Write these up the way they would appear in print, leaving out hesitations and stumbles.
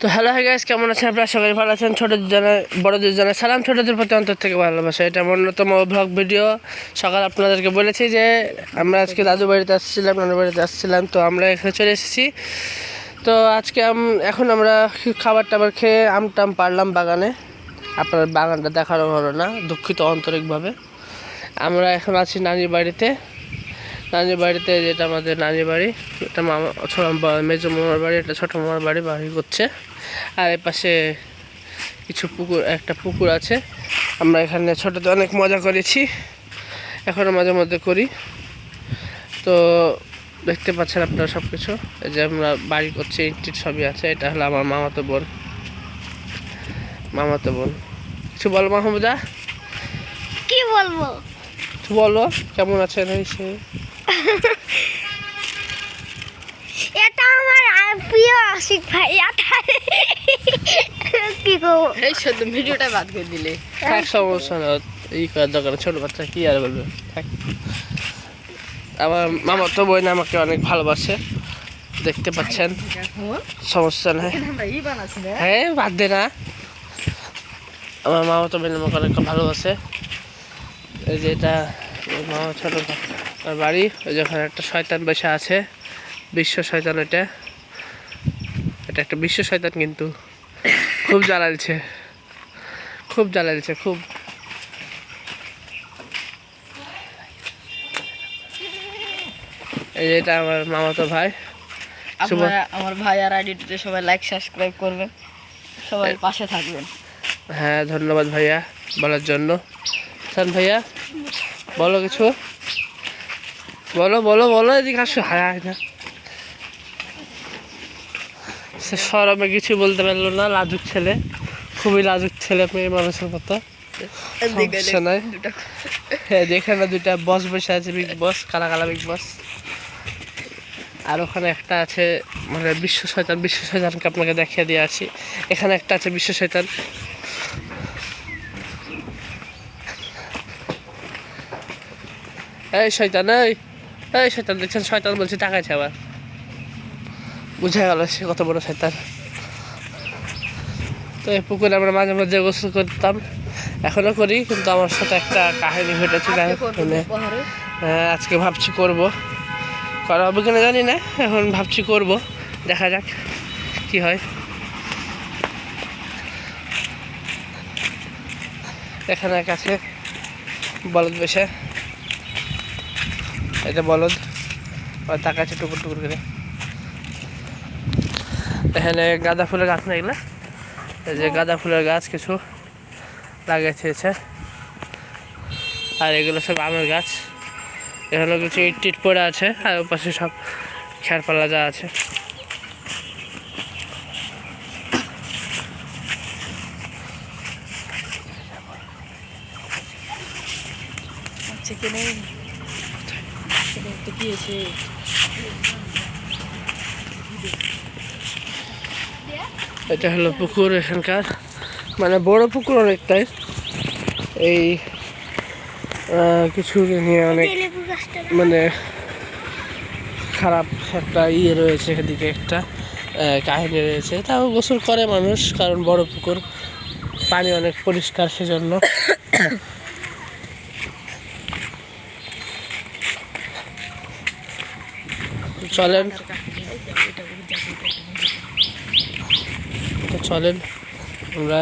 তো hello hi guys, কেমন আছেন আপনারা? সবাই ভালো আছেন? ছোটদের জানা বড়দের জানা সালাম, ছোটদের প্রতি অন্তর থেকে ভালোবাসা। এটা আমার অন্যতম ব্লগ ভিডিও। সকাল আপনাদেরকে বলেছি যে আমরা আজকে দাদু বাড়িতে আসছিলাম, নানু বাড়িতে আসছিলাম, তো আমরা এখানে চলে এসেছি। তো আজকে এখন আমরা খাবার টাবার খেয়ে আম টাম পারলাম বাগানে। আপনার বাগানটা দেখানো হলো না, দুঃখিত আন্তরিকভাবে। আমরা এখন আছি নানির বাড়িতে। নানির বাড়িতে, যেটা আমাদের নানির বাড়ি, এটা মামা ছোট মেজো মামার বাড়ি, এটা ছোটো মামার বাড়ি করছে। আর এর পাশে কিছু একটা পুকুর আছে। আমরা এখানে ছোটোতে অনেক মজা করেছি, এখনও মাঝে মধ্যে করি। তো দেখতে পাচ্ছেন আপনারা সব কিছু। এই যে আমরা বাড়ি করছি, ইট সবই আছে। এটা হলো আমার মামাতো বোন। কিছু বলো মাহমুদা। কি বলবো? বলো কেমন আছেন? এটা আমার প্রিয় আশিক ভাইয়া। কি করবো? এই শুধু ভিডিওটা বাদ করে দিলে এক সমস্যা না, এই করার দরকার, ছোট বাচ্চা কি আর বলবে। আমার মামা তো বোন আমাকে অনেক ভালোবাসে, দেখতে পাচ্ছেন, সমস্যা নেই। হ্যাঁ বাদ দে না, আমার মামা তো বোন আমাকে অনেক ভালোবাসে। এই যে এটা মামা ছোট বাড়ি, ওই যেখানে একটা শয়তান বসে আছে, বিশ্ব শয়তান। এটা একটা বিশ্ব শয়তান, কিন্তু খুব জ্বালাচ্ছে, খুব। এই যে এটা আমার মামাতো ভাই। আমার ভাই আর আইডিতে সবাই লাইক সাবস্ক্রাইব করবেন, সবাই পাশে থাকবেন। হ্যাঁ ধন্যবাদ ভাইয়া বলার জন্য। সান ভাইয়া বলো কিছু, বলো এদিকে আসো। হায় না, সে সরমে কিছু বলতে পারলো না, লাজুক ছেলে, খুবই লাজুক ছেলে, মেয়ে মানুষের মতো। সমস্যা নাই। হ্যাঁ যেখানে দুইটা বস বসে আছে, বিগ বস, কালা বিগ বস। আর ওখানে একটা আছে মানে বিশ্ব শয়তানকে আপনাকে দেখিয়ে দিয়ে আসি। এখানে একটা আছে বিশ্ব শয়তান। এই শয়তান, এই শয়তান দেখছেন? শয়তান বলছে টাকাইছে, আবার বুঝা গেল সে কত বড় শয়তান। তো এই পুকুরে আমরা মাঝে মাঝে গোসল করতাম, এখনো করি, কিন্তু আমার সাথে একটা কাহিনী ঘটেছে। আজকে ভাবছি করা হবে কিনা জানি না, এখন ভাবছি করব, দেখা যাক কি হয়। এখানে এক আছে বলদ বসে, এটা বলদ, আর তাকাচ্ছে টুকুর করে। এখানে গাঁদা ফুলের গাছ না এগুলো, এই যে গাঁদা ফুলের গাছ কিছু লাগিয়েছে, আর এগুলো সব আমের গাছ। এখানে কিছু ইট পড়ে আছে, আর ওপাশে সব খেরপালা যা আছে। এটা হলো পুকুর এখানকার, মানে বড় পুকুর অনেকটাই। এই কিছু নিয়ে অনেক মানে খারাপ একটা রয়েছে, এদিকে একটা কাহিনী রয়েছে। তাও গোসল করে মানুষ, কারণ বড় পুকুর, পানি অনেক পরিষ্কার, সেজন্য। চলেন আমরা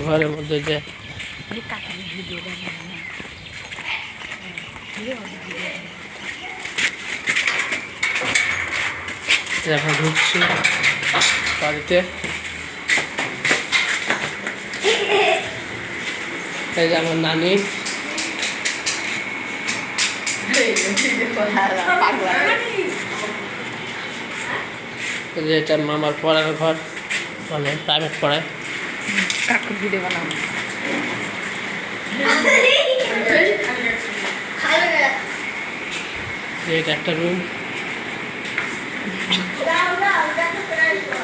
ঘরের মধ্যে যে এখন ঢুকছি বাড়িতে। এই যে আমার নানি, এটা মামার পড়ার ঘর, মানে প্রাইভেট পড়ায়। কাকুর ভিডিও বানাবো। এটা একটা রুম।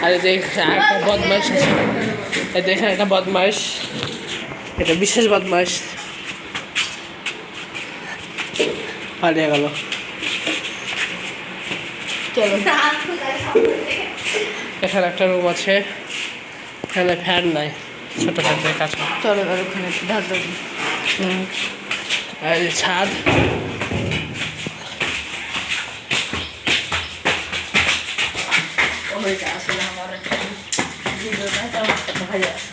আর এই যে একটা বদমাইশ আছে, এখানে একটা বদমাইশ, এটা বিশেষ বদমাইশ, পালিয়ে গেল। এখানে একটা রুম আছে, এখানে ফ্যান নাই, ছোট থাকবে কাজ করে। চলো এবার ওখানে ধার দেবো। আর এই যে ছাদ, ওইটা আসলে আমার একটা ভিডিওটা আমার একটা ভাই আছে।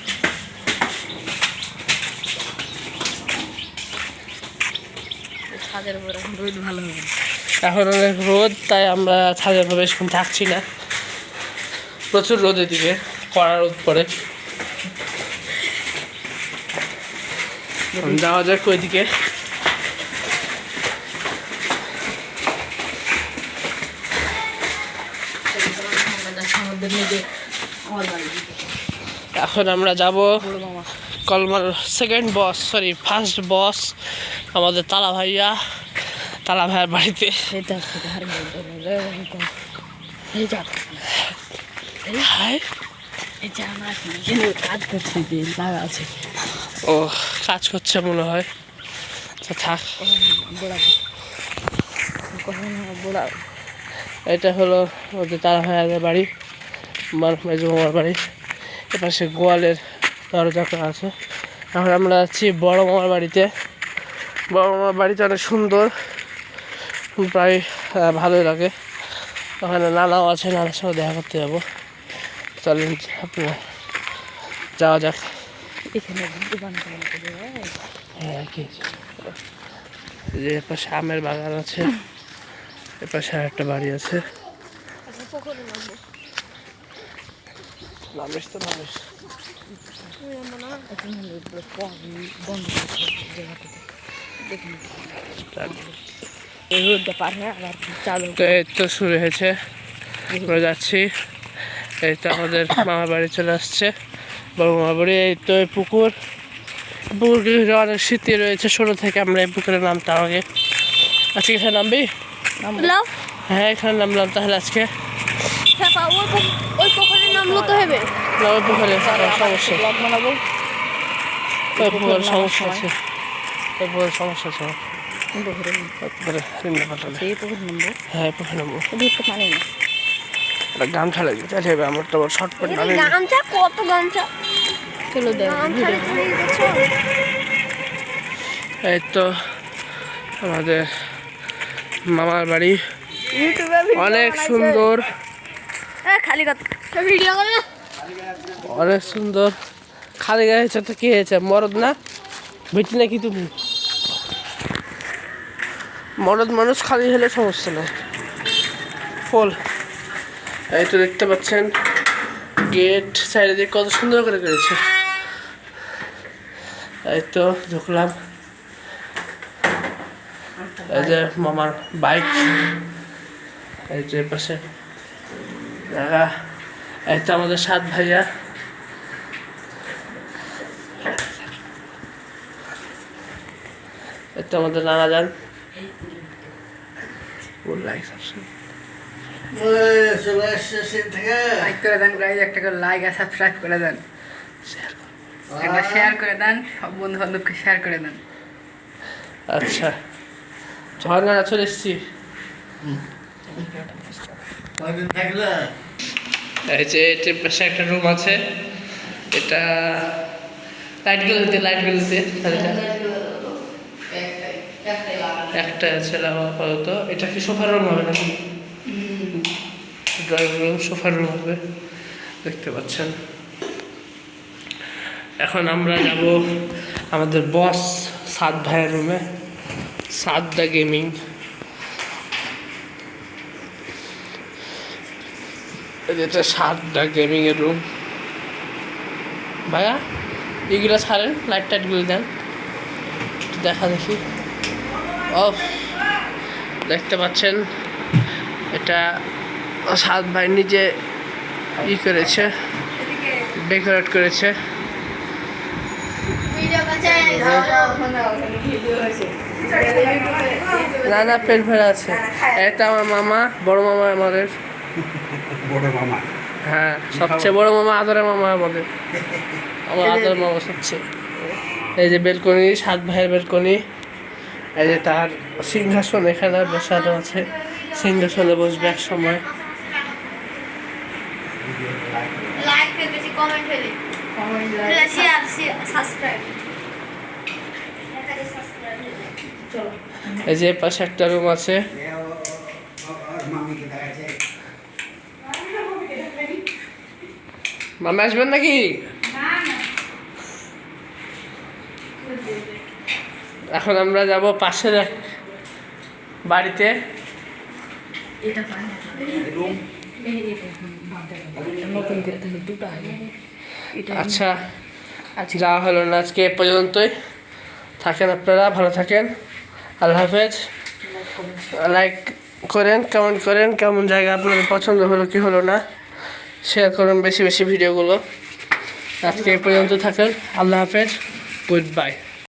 ছাদের উপর এখন রোদ ভালো হবে। এখন অনেক রোদ, তাই আমরা ছাদের উপর বেশিক্ষণ থাকছি না, প্রচুর রোদ এদিকে, কড়া রোদ পড়ে। যাওয়া যাক ওইদিকে। আমাদের নিজে আমার বাড়ি এখন আমরা যাব বড় মামা। কলমার সেকেন্ড বস, সরি ফার্স্ট বস, আমাদের তালা ভাইয়া, তালা ভাইয়ের বাড়িতে। এটা ধার এই যা হাই, এই যে আমরা এখানে কাজ করছি, যে লাগা আছে ও কাজ করছে মনে হয়, তো থাক। বোড়াবো কখন বোড়া। এটা হলো ওদের তালা ভাইয়াদের বাড়ি, মেজো মামার বাড়ি। এপাশে গোয়ালের দরজা করা আছে। এখন আমরা যাচ্ছি বড় মামার বাড়িতে। বড় মামার বাড়িটা অনেক সুন্দর, প্রায় ভালোই লাগে। ওখানে নানাও আছে, নানার সাথে দেখা করতে যাবো। চলেন আপনারা যাওয়া যাক। এখানে দোকান হ্যাঁ, কি যে এপাশে আমের বাগান আছে, এপাশে আর একটা বাড়ি আছে। নামিস তো নামিস। বন্ধ দেখুন রোদটা পার হয়ে আবার চালু। তো এই তো শুরু হয়েছে, আমরা যাচ্ছি। এই তো আমাদের মামার বাড়ি চলে আসছে, বড় মামার বাড়ি। এই তো এই পুকুর, পুকুরকে ঘিরে অনেক স্মৃতি রয়েছে ছোটো থেকে। আমরা এই পুকুরে নামতাম আগে। আজকে এখানে নামবি? হ্যালো হ্যাঁ, এখানে নামলাম তাহলে আজকে। ওই পুকুরে নামলো তো হবে। না, ওই পুকুরে সমস্যা, ব্লগ বানাবো। ওই পুকুরে সমস্যা আছে, ওই পুকুরে সমস্যা আছে। পুকুরে ওই পুকুরে চিন্তা পাঠালে, সেই পুকুর নামবো, হ্যাঁ পুকুরে নামবো। ধরতে পারি না। একটা গামছা লাগবে, তাহলে হবে। আমার তো শর্টকাট নামে গামছা কত গামছা চলো দেখ এই তো আমাদের মামার বাড়ি, অনেক সুন্দর, খালি কথা ভিডিও করে না। অনেক সুন্দর। খালি গায়ে হয়েছে তো কি হয়েছে, মরদ না বেটি নাকি তুমি? মরদ মানুষ খালি হলে সমস্যা নেই। ফুল এই তো দেখতে পাচ্ছেন, গেট সাইডে দিয়ে কত সুন্দর করে করেছে। এই তো ঢুকলাম। এই যে মামার বাইক, এই যে পাশে জায়গা। এই তো আমাদের 7 ভাইয়া। এই তো আমাদের নানা যান। লাইক করে দেন গাইজ, একটা করে লাইক আর সাবস্ক্রাইব করে দেন, একটা শেয়ার করে দেন, সব বন্ধু বান্ধবকে শেয়ার করে দেন। আচ্ছা, ঝর্ণা চলে এসছি। এই যে এটার পাশে একটা রুম আছে, এটা লাইটগুলো দিতে একটা আছে আপাতত। এটা কি সোফার রুম হবে নাকি? ড্রয়িং রুম, সোফার রুম হবে, দেখতে পাচ্ছেন। এখন আমরা যাব আমাদের বস 7 ভাইয়ের রুমে, 7 দা গেমিং। এটা 7 দা গেমিং এর রুম। ভাইয়া এগুলো ছাড়েন, লাইট টাইটগুলো দেন, একটু দেখা দেখি। অফ, দেখতে পাচ্ছেন এটা 7 ভাই নিজে করেছে, ডেকোরেট করেছে। না না, পেট ভরা আছে। এটা আমার মামা, বড় মামা আমাদের, বড় মামা। হ্যাঁ সবচেয়ে বড় মামা, আদরের মামা আমাদের, আমার আদরের মামা সবচেয়ে। এই যে বেলকনি, 7 ভাইয়ের বেলকনি। এই যে তার সিংহাসন এখানে বসানো আছে, সিংহাসনে বসবে এক সময়। লাইক লাইক বেশি কমেন্ট হলে কমেন্ট শেয়ার সাবস্ক্রাইব চলো এই যে পাশে একটা রুম আছে। মামিকে দেখাচ্ছে মামা আসবেন নাকি? এখন আমরা যাব পাশের এক বাড়িতে। এটা পাই না রুম নতুন করে দুটো আগে আচ্ছা যাওয়া হলো না আজকে এ পর্যন্তই। থাকেন আপনারা, ভালো থাকেন, আল্লাহ হাফেজ। লাইক করেন, কমেন্ট করেন, কেমন জায়গা আপনাদের পছন্দ হলো কি হলো না, শেয়ার করুন বেশি বেশি ভিডিওগুলো। আজকে এ পর্যন্ত থাকেন, আল্লাহ হাফেজ, গুড বাই।